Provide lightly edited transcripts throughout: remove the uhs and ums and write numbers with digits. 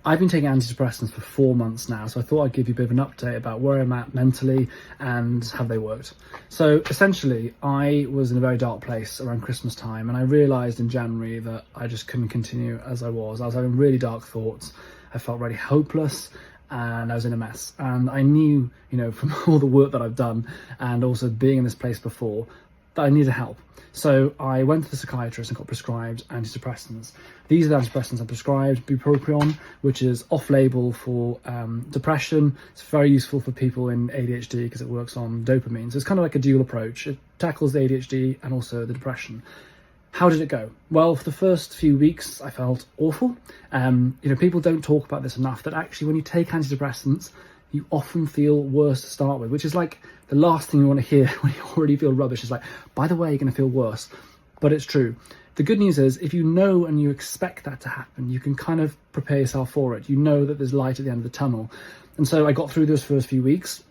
I've been taking antidepressants for 4 months now, so I thought I'd give you a bit of an update about where I'm at mentally and have they worked. So essentially, I was in a very dark place around Christmas time, and I realised in January that I just couldn't continue as I was. I was having really dark thoughts. I felt really hopeless and I was in a mess. And I knew, from all the work that I've done and also being in this place before, that I needed help. So I went to the psychiatrist and got prescribed antidepressants. These are the antidepressants I'm prescribed: bupropion, which is off-label for depression. It's very useful for people in ADHD because it works on dopamine. So it's kind of like a dual approach. It tackles the ADHD and also the depression. How did it go? Well, for the first few weeks, I felt awful. People don't talk about this enough, that actually when you take antidepressants, you often feel worse to start with, which is like the last thing you want to hear when you already feel rubbish. It's like, by the way, you're going to feel worse. But it's true. The good news is, if you know and you expect that to happen, you can kind of prepare yourself for it. You know that there's light at the end of the tunnel. And so I got through those first few weeks.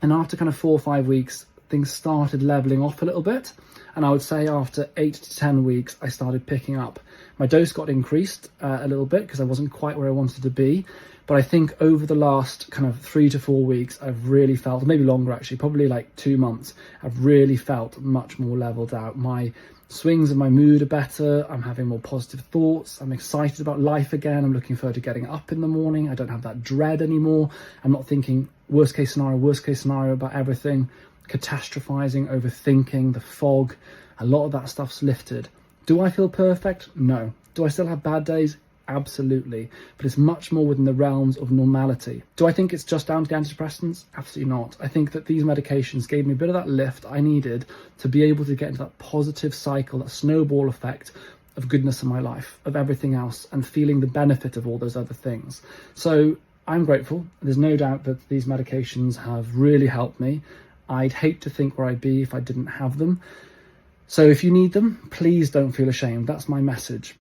And after kind of 4 or 5 weeks, things started leveling off a little bit. And I would say after 8 to 10 weeks, I started picking up. My dose got increased a little bit because I wasn't quite where I wanted to be. But I think over the last kind of 3 to 4 weeks, I've really felt, maybe longer actually, probably like 2 months, I've really felt much more leveled out. My swings in my mood are better. I'm having more positive thoughts. I'm excited about life again. I'm looking forward to getting up in the morning. I don't have that dread anymore. I'm not thinking worst case scenario about everything, catastrophizing, overthinking, the fog. A lot of that stuff's lifted. Do I feel perfect? No. Do I still have bad days? Absolutely, but it's much more within the realms of normality. Do I think it's just down to the antidepressants? Absolutely not. I think that these medications gave me a bit of that lift I needed to be able to get into that positive cycle, that snowball effect of goodness in my life, of everything else, and feeling the benefit of all those other things. So I'm grateful. There's no doubt that these medications have really helped me. I'd hate to think where I'd be if I didn't have them. So if you need them, please don't feel ashamed. That's my message.